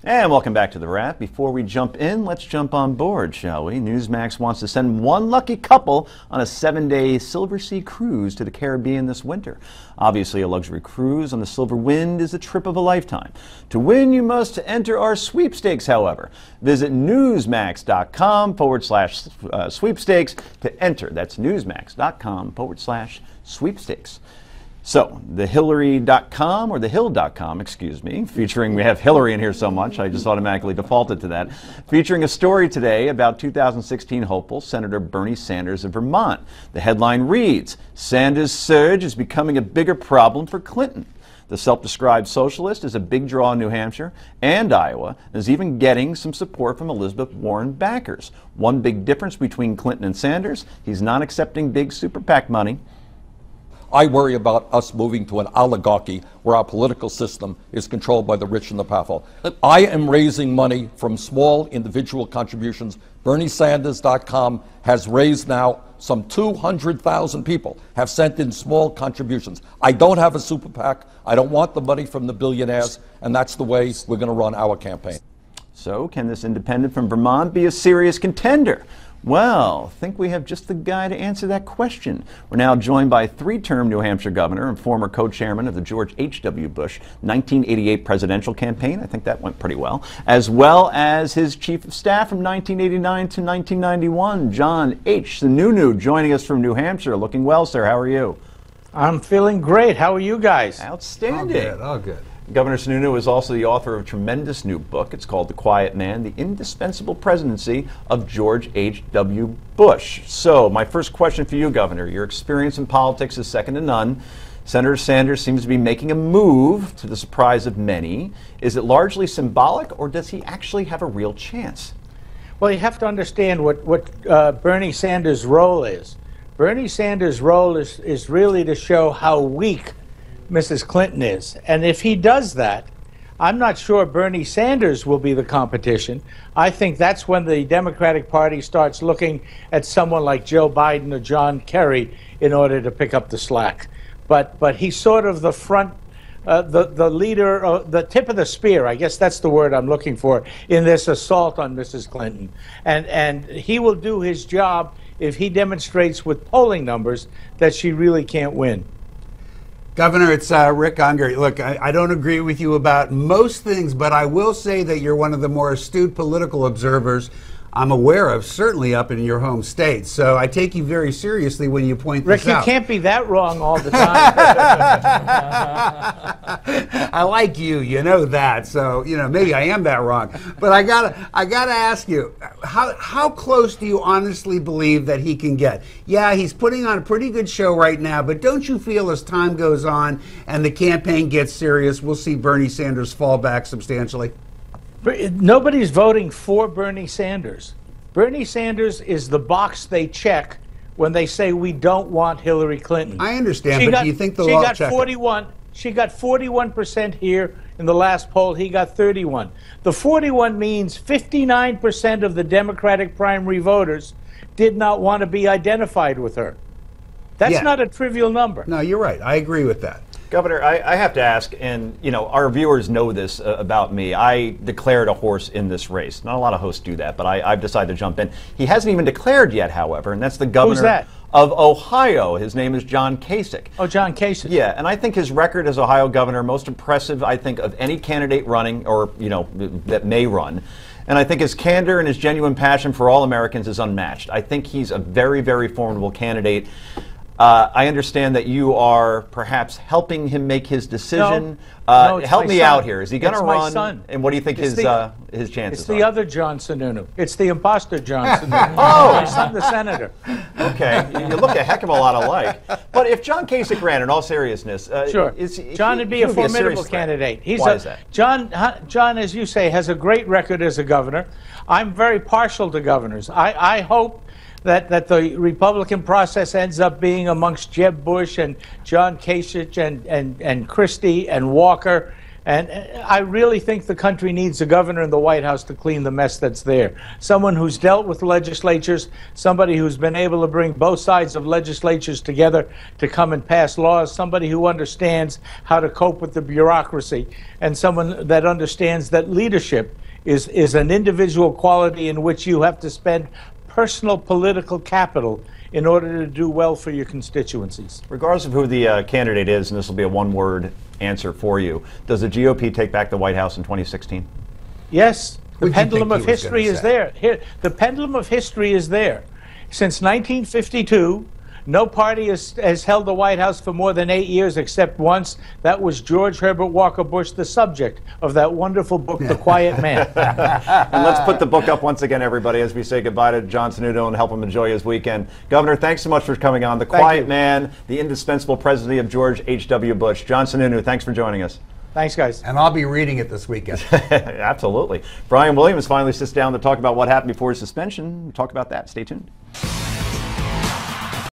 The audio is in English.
And welcome back to The Wrap. Before we jump in, let's jump on board, shall we? Newsmax wants to send one lucky couple on a 7-day Silver Sea cruise to the Caribbean this winter. Obviously, a luxury cruise on the Silver Wind is a trip of a lifetime. To win, you must enter our sweepstakes, however. Visit newsmax.com/sweepstakes to enter. That's newsmax.com/sweepstakes. So, the Hillary.com, or the Hill.com, excuse me, featuring, we have Hillary in here so much, I just automatically defaulted to that, featuring a story today about 2016 hopeful Senator Bernie Sanders of Vermont. The headline reads, "Sanders' surge is becoming a bigger problem for Clinton." The self-described socialist is a big draw in New Hampshire and Iowa, and is even getting some support from Elizabeth Warren backers. One big difference between Clinton and Sanders, he's not accepting big super PAC money. I worry about us moving to an oligarchy where our political system is controlled by the rich and the powerful. I am raising money from small individual contributions. BernieSanders.com has raised now some 200,000 people have sent in small contributions. I don't have a super PAC. I don't want the money from the billionaires, and that's the way we're going to run our campaign. So, can this independent from Vermont be a serious contender? Well, I think we have just the guy to answer that question. We're now joined by three-term New Hampshire governor and former co-chairman of the George H.W. Bush 1988 presidential campaign. I think that went pretty well. As well as his chief of staff from 1989 to 1991, John H. Sununu, joining us from New Hampshire. Looking well, sir. How are you? I'm feeling great. How are you guys? Outstanding. All good. Governor Sununu is also the author of a tremendous new book. It's called The Quiet Man, The Indispensable Presidency of George H.W. Bush. So, my first question for you, Governor. Your experience in politics is second to none. Senator Sanders seems to be making a move, to the surprise of many. Is it largely symbolic, or does he actually have a real chance? Well, you have to understand what Bernie Sanders' role is. Bernie Sanders' role is really to show how weak Mrs. Clinton is. And if he does that, I'm not sure Bernie Sanders will be the competition. I think that's when the Democratic Party starts looking at someone like Joe Biden or John Kerry in order to pick up the slack. But he's sort of the front, the leader, the tip of the spear, I guess that's the word I'm looking for, in this assault on Mrs. Clinton. And he will do his job if he demonstrates with polling numbers that she really can't win. Governor, it's Rick Unger. Look, I don't agree with you about most things, but I will say that you're one of the more astute political observers I'm aware of, certainly up in your home state. So I take you very seriously when you point Rick, this out. Rick, you can't be that wrong all the time. I like you, you know that. So, you know, maybe I am that wrong. But I gotta ask you, how close do you honestly believe that he can get? Yeah, he's putting on a pretty good show right now, but don't you feel as time goes on and the campaign gets serious, we'll see Bernie Sanders fall back substantially? Nobody's voting for Bernie Sanders. Bernie Sanders is the box they check when they say we don't want Hillary Clinton. I understand, but do you think they'll all check it? She got 41% here in the last poll. He got 31. The 41 means 59% of the Democratic primary voters did not want to be identified with her. That's not a trivial number. No, you're right. I agree with that. Governor, I have to ask, and you know, our viewers know this about me. I declared a horse in this race. Not a lot of hosts do that, but I've decided to jump in. He hasn't even declared yet, however, and that's the governor of Ohio. His name is John Kasich. Oh, John Kasich. Yeah, and I think his record as Ohio governor, most impressive, I think, of any candidate running or, you know, that may run. And I think his candor and his genuine passion for all Americans is unmatched. I think he's a very, very formidable candidate. I understand that you are perhaps helping him make his decision. No, help me out here. Is he going to run? My son. And what do you think his chances It's the other John Sununu. It's the imposter John Sununu. Oh! My son, the senator. Okay. You look a heck of a lot alike. But if John Kasich ran, in all seriousness, sure. John would be a formidable candidate. Why is that? John, as you say, has a great record as a governor. I'm very partial to governors. I hope that the Republican process ends up being amongst Jeb Bush and John Kasich and Christie and Walker And I really think the country needs a governor in the White House to clean the mess that's there. Someone who's dealt with legislatures, somebody who's been able to bring both sides of legislatures together to come and pass laws, somebody who understands how to cope with the bureaucracy, and someone that understands that leadership is an individual quality in which you have to spend personal political capital in order to do well for your constituencies. Regardless of who the candidate is, and this will be a one-word answer for you, does the GOP take back the White House in 2016? Yes, the What'd you pendulum think of he was history gonna is say? there. Here, the pendulum of history is there. Since 1952, no party has held the White House for more than 8 years except once. That was George Herbert Walker Bush, the subject of that wonderful book, The Quiet Man. And let's put the book up once again, everybody, as we say goodbye to John Sununu and help him enjoy his weekend. Governor, thanks so much for coming on. The Quiet Man, the indispensable presidency of George H.W. Bush. John Sununu, thanks for joining us. Thanks, guys. And I'll be reading it this weekend. Absolutely. Brian Williams finally sits down to talk about what happened before his suspension. We'll talk about that. Stay tuned.